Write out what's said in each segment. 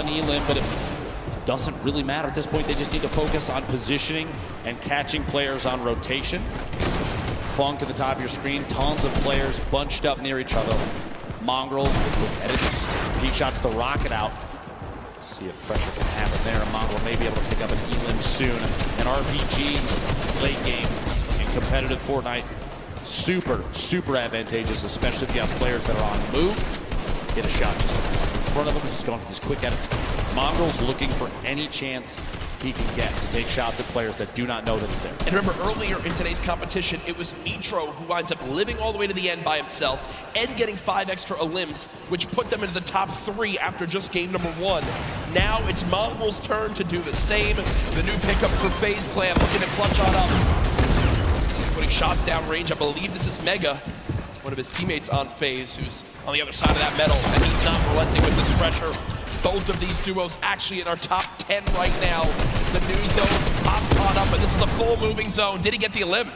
Elim, but it doesn't really matter at this point. They just need to focus on positioning and catching players on rotation. Funk at the top of your screen, tons of players bunched up near each other. Mongraal, look at it, just he shots the rocket out. See if pressure can happen there. Mongraal may be able to pick up an Elim soon. An RPG late game in competitive Fortnite, super advantageous, especially if you have players that are on the move. Get a shot just in front of him. He's quick at it. Mongraal's looking for any chance he can get to take shots at players that do not know that he's there. And remember, earlier in today's competition, it was Mitro who winds up living all the way to the end by himself and getting 5 extra Elims, which put them into the top 3 after just game number 1. Now it's Mongraal's turn to do the same. The new pickup for FaZe Clan looking to clutch on up. Putting shots down range. I believe this is Mega, one of his teammates on FaZe, who's on the other side of that metal, and he's not relenting with this pressure. Both of these duos actually in our top 10 right now. The new zone pops on up, and this is a full moving zone. Did he get the elim?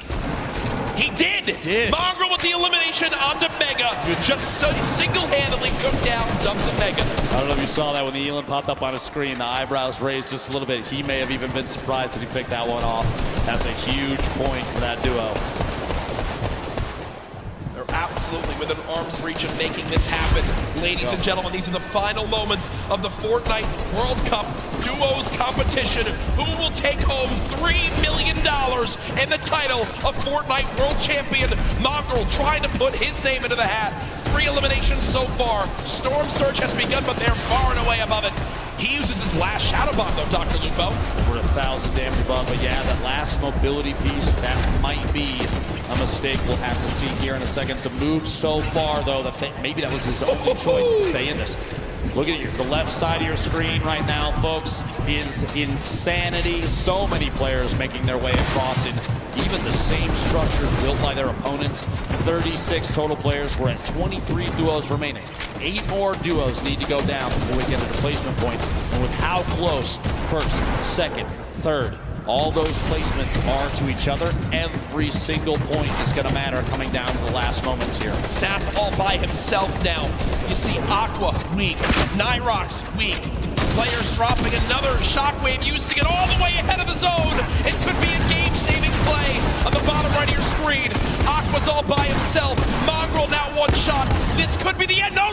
He did! Mongraal with the elimination onto Mega. Just so single-handedly took down Dubs and Mega. I don't know if you saw that when the Elim popped up on his screen. The eyebrows raised just a little bit. He may have even been surprised that he picked that one off. That's a huge point for that duo. Absolutely within arm's reach of making this happen. Ladies and gentlemen, these are the final moments of the Fortnite World Cup Duos competition. Who will take home $3 million and the title of Fortnite World Champion? Mongraal trying to put his name into the hat. 3 eliminations so far. Storm Surge has begun, but they're far and away above it. He uses his last Shadow Bomb, though, Dr. Lupo. Over 1,000 damage above, but yeah, that last mobility piece, that might be a mistake we'll have to see here in a second. The move so far, though, maybe that was his only choice to stay in this. Look at the left side of your screen right now, folks, is insanity. So many players making their way across in even the same structures built by their opponents. 36 total players. We're at 23 duos remaining. 8 more duos need to go down before we get to the placement points. And with how close first, second, third, all those placements are to each other, every single point is going to matter coming down to the last moments here. Saf all by himself now. You see Aqua weak, Nyhrox weak. Players dropping another shockwave, using it all the way ahead of the zone. It could be a game-saving play on the bottom right of your screen. Aqua's all by himself. Mongraal now 1 shot. This could be the end. No,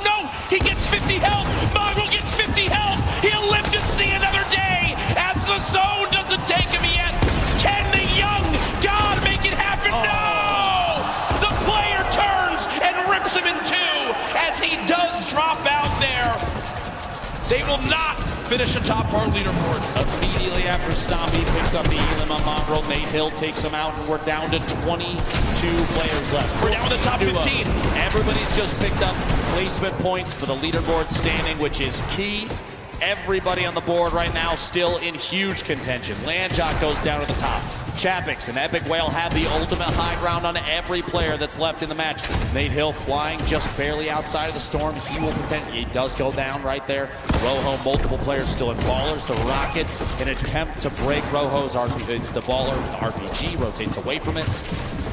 he gets 50 health. Mongraal gets 50 health. He'll live to see another day as the zone doesn't take him yet. Can the young god make it happen? No! The player turns and rips him in 2 as he does drop out there. They will not finish atop our leaderboards. Immediately after Stompy picks up the Elim on Mongraal, Nyhrox takes him out, and we're down to 22 players left. We're down to the top 15. Everybody's just picked up placement points for the leaderboard standing, which is key. Everybody on the board right now still in huge contention. Landjock goes down to the top. Chapix and Epic Whale have the ultimate high ground on every player that's left in the match. Nyhrox flying just barely outside of the storm. He does go down right there. Rojo, multiple players still in Ballers. The Rocket, an attempt to break Rojo's the Baller. The RPG rotates away from it.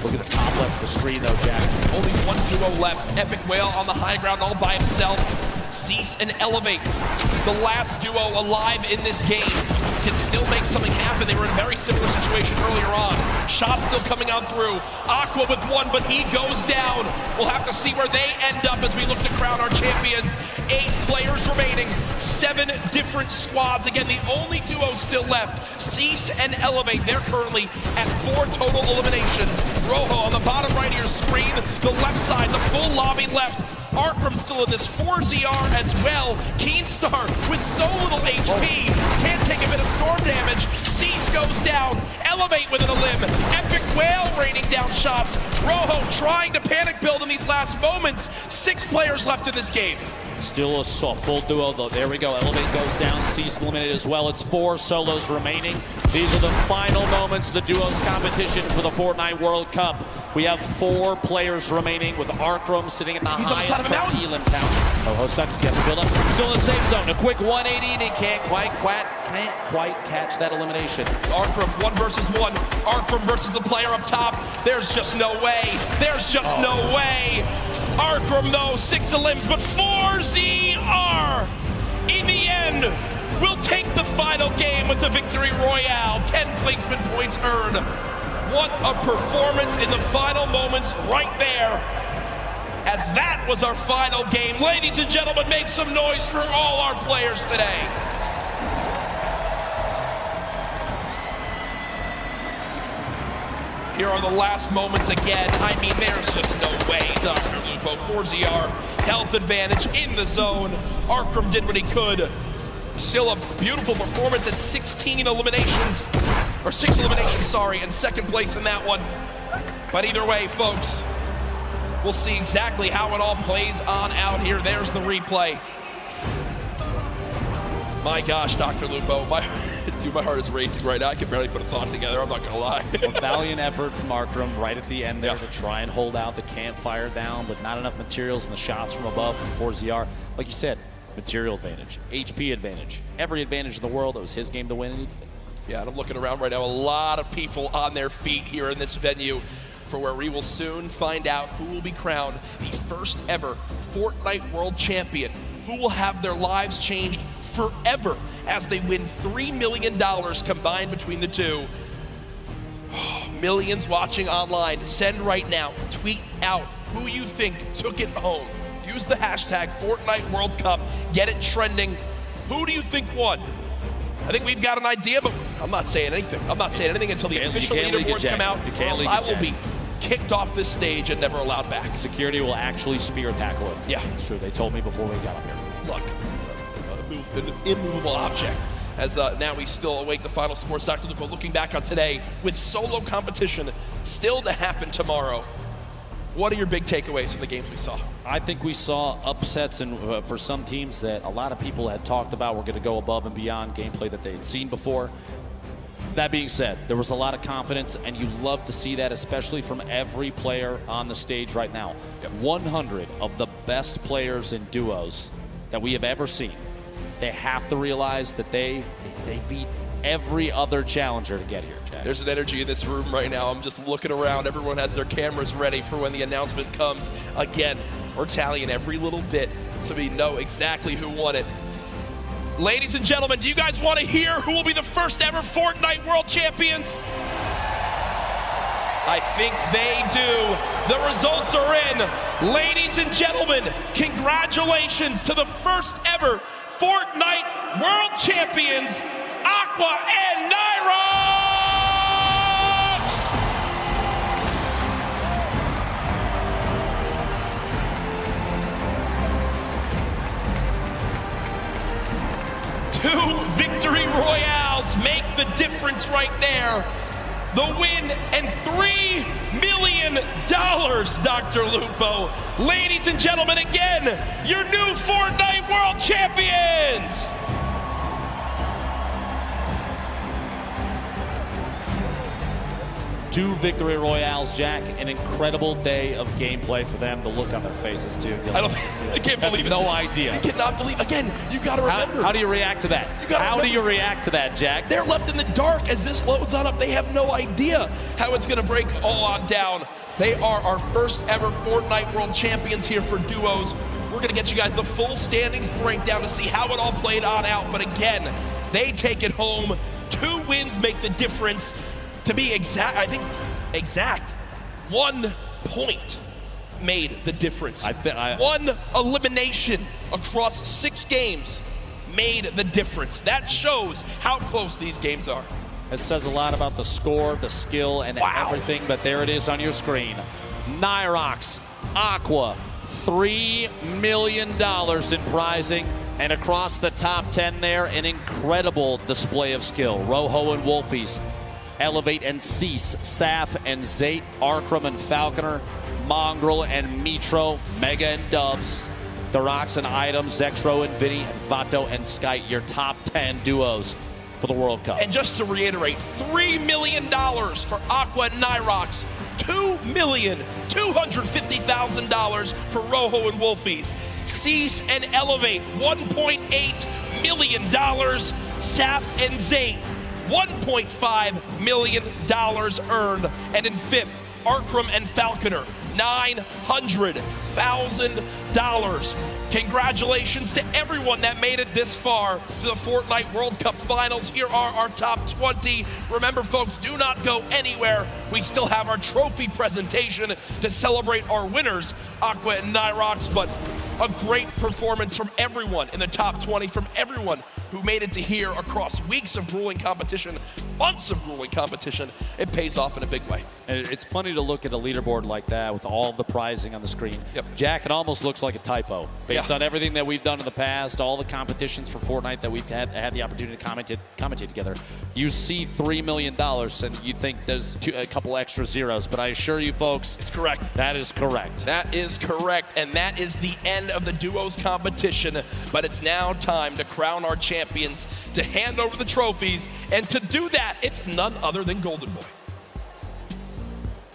Look at the top left of the screen though, Jack. Only 1 duo left. Epic Whale on the high ground all by himself. Cease and Elevate, the last duo alive in this game, can still make something happen. They were in a very similar situation earlier on. Shots still coming out through. Aqua with 1, but he goes down. We'll have to see where they end up as we look to crown our champions. 8 players remaining, 7 different squads. Again, the only duo still left, Cease and Elevate. They're currently at 4 total eliminations. Rojo on the bottom right of your screen, the left side, the full lobby left. Arkram still in this, 4ZR as well. Keenstar with so little HP, can't take a bit of storm damage. Cease goes down, Elevate with an elim. Epic Whale raining down shots. Rojo trying to panic build in these last moments. 6 players left in this game. Still a full duo though. There we go. Elevate goes down. Cease eliminated as well. It's 4 solos remaining. These are the final moments of the duos competition for the Fortnite World Cup. We have 4 players remaining with Arkram sitting at the highest Elim count. Oh, Sucky's got to build up. Still in the safe zone. A quick 180 and he can't quite catch that elimination. Arkram 1 versus 1. Arkram versus the player up top. There's just no way. There's just no way. Arkram though, 6 elims, but 4ZR. in the end, will take the final game with the victory royale. 10 placement points earned. What a performance in the final moments right there. As that was our final game. Ladies and gentlemen, make some noise for all our players today. Here are the last moments again. I mean, there's just no way. Dr. Lupo, 4ZR, health advantage in the zone. Arkham did what he could. Still a beautiful performance at 16 eliminations, or 6 eliminations, sorry, and second place in that one. But either way, folks, we'll see exactly how it all plays on out here. There's the replay. My gosh, Dr. Lupo, my heart is racing right now. I can barely put a thought together, I'm not gonna lie. A valiant effort from Arkham right at the end there to try and hold out the campfire down, but not enough materials and the shots from above from 4ZR. Like you said, material advantage, HP advantage, every advantage in the world. It was his game to win. Yeah, and I'm looking around right now, a lot of people on their feet here in this venue for where we will soon find out who will be crowned the first ever Fortnite World Champion, who will have their lives changed forever as they win $3 million combined between the two. Millions watching online. Send right now. Tweet out who you think took it home. Use the hashtag Fortnite World Cup. Get it trending. Who do you think won? I think we've got an idea, but I'm not saying anything. I'm not saying anything until the official leaderboards come out, or else I will be kicked off this stage and never allowed back. Security will actually spear tackle him. Yeah. It's true. They told me before we got up here. Look, an immovable object. As now we still await the final scores. Dr. Lupo looking back on today with solo competition still to happen tomorrow. What are your big takeaways from the games we saw? I think we saw upsets and for some teams that a lot of people had talked about were going to go above and beyond gameplay that they had seen before. That being said, there was a lot of confidence, and you love to see that, especially from every player on the stage right now. 100 of the best players in duos that we have ever seen. They have to realize that they beat every other challenger to get here, Jack. There's an energy in this room right now. I'm just looking around. Everyone has their cameras ready for when the announcement comes. Again, we're tallying every little bit so we know exactly who won it. Ladies and gentlemen, do you guys want to hear who will be the first ever Fortnite World Champions? I think they do. The results are in. Ladies and gentlemen, congratulations to the first ever Fortnite World Champions, Aqua and Nyhrox! Two victory royales make the difference right there. The win and $3 million, Dr. Lupo. Ladies and gentlemen, again, your new Fortnite World Champions! Two victory royales, Jack. An incredible day of gameplay for them. The look on their faces, too. I can't believe it. No idea. I cannot believe. Again, you got to remember. How do you react to that? How do you react to that, Jack? They're left in the dark as this loads on up. They have no idea how it's going to break all on down. They are our first ever Fortnite World Champions here for duos. We're going to get you guys the full standings breakdown to see how it all played on out. But again, they take it home. 2 wins make the difference. To be exact, I think exact, 1 point made the difference. 1 elimination across 6 games made the difference. That shows how close these games are. It says a lot about the score, the skill, and everything, but there it is on your screen. Nyhrox Aqua, $3 million in prizing, and across the top 10 there, an incredible display of skill. Rojo and Wolfies, Elevate and Cease, Saf and Zate, Arkham and Falconer, Mongraal and Mitro, Mega and Dubs, Nyhrox and Aydan, Zexro and Vinny, and Vato and Skype, your top 10 duos for the World Cup. And just to reiterate, $3 million for Aqua and Nyhrox, $2,250,000 for Rojo and Wolfies. Cease and Elevate, $1.8 million. Saf and Zate, $1.5 million earned. And in 5th, Arkham and Falconer, $900,000. Congratulations to everyone that made it this far to the Fortnite World Cup Finals. Here are our top 20. Remember, folks, do not go anywhere. We still have our trophy presentation to celebrate our winners, Aqua and Nyhrox, but a great performance from everyone in the top 20, from everyone who made it to here across weeks of grueling competition, months of grueling competition. It pays off in a big way. And it's funny to look at a leaderboard like that with all the prizing on the screen. Yep. Jack, it almost looks like a typo based on everything that we've done in the past, all the competitions for Fortnite that we've had the opportunity to commentate together. You see $3 million and you think there's a couple extra zeros, but I assure you folks, it's correct. That is correct. That is correct, and that is the end of the duos competition, but it's now time to crown our champions, to hand over the trophies, and to do that, it's none other than Golden Boy.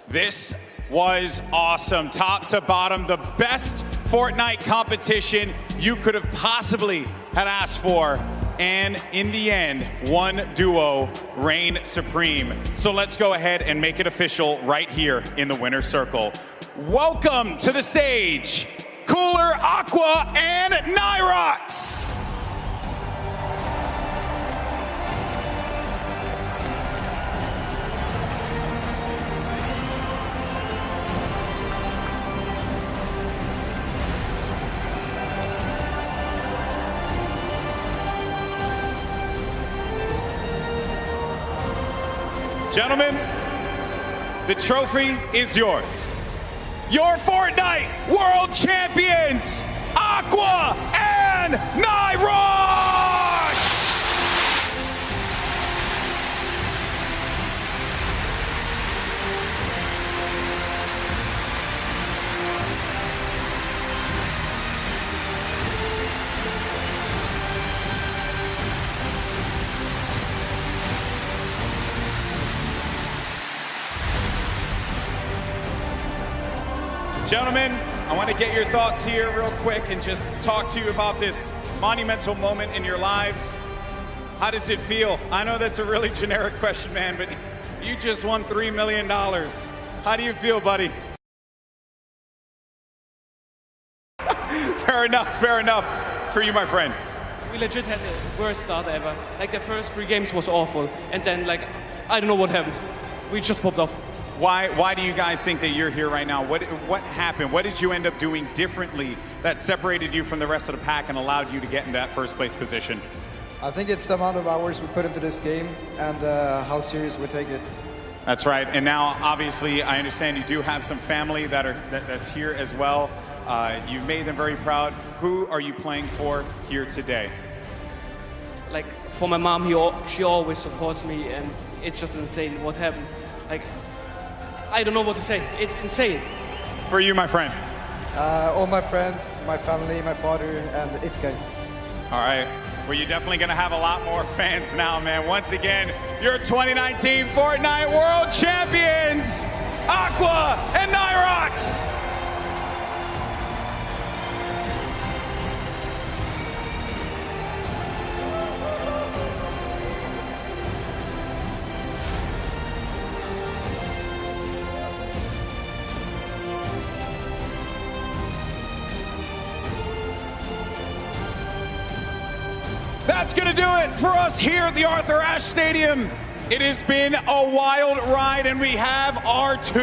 This was awesome, top to bottom, the best Fortnite competition you could have possibly had asked for. And in the end, one duo reigned supreme. So let's go ahead and make it official right here in the winner's circle. Welcome to the stage, Cooler, Aqua, and Nyhrox. Gentlemen, the trophy is yours. Your Fortnite World Champions, Aqua and Nyhrox! Gentlemen, I want to get your thoughts here real quick and just talk to you about this monumental moment in your lives. How does it feel? I know that's a really generic question, man, but you just won $3 million. How do you feel, buddy? Fair enough for you, my friend. We legit had the worst start ever. Like, the first 3 games was awful, and then, like, I don't know what happened. We just popped off. Why do you guys think that you're here right now? What happened? What did you end up doing differently that separated you from the rest of the pack and allowed you to get in that first place position? I think it's the amount of hours we put into this game and how serious we take it. That's right. And now, obviously, I understand you do have some family that's here as well. You made them very proud. Who are you playing for here today? Like, for my mom, she always supports me, and it's just insane what happened. Like, I don't know what to say. It's insane. For you, my friend? All my friends, my family, my father, and Itke. All right. Well, you're definitely going to have a lot more fans now, man. Once again, your 2019 Fortnite World Champions, Aqua and Nyhrox. That's going to do it for us here at the Arthur Ashe Stadium. It has been a wild ride, and we have our 2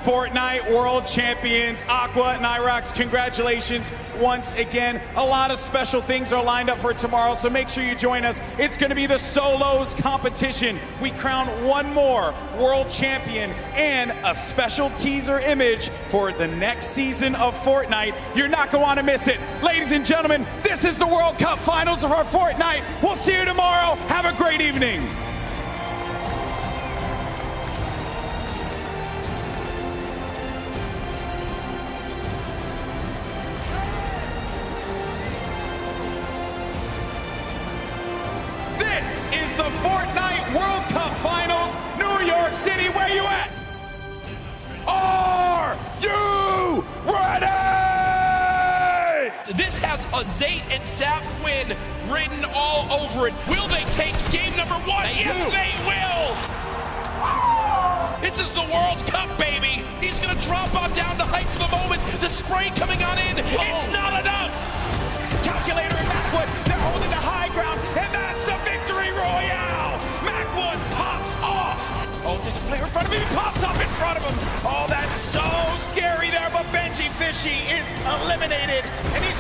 Fortnite World Champions, Aqua and Nyhrox. Congratulations once again. A lot of special things are lined up for tomorrow, so make sure you join us. It's going to be the solos competition. We crown one more world champion and a special teaser image for the next season of Fortnite. You're not going to want to miss it. Ladies and gentlemen, this is the World Cup Finals of our Fortnite. We'll see you tomorrow. Have a great evening. The Fortnite World Cup Finals, New York City. Where you at? Are you ready? This has a Zayt and Sap win written all over it. Will they take game number 1? Yes, they will! This is the World Cup, baby. He's going to drop on down to hype for the moment. The spray coming on in. It's not enough. Calculator and Macwood, they're holding the high ground, and that's the victory royale. Macwood pops off. Oh, there's a player in front of him. He pops up in front of him. Oh, that's so scary there, but Benji Fishy is eliminated, and he's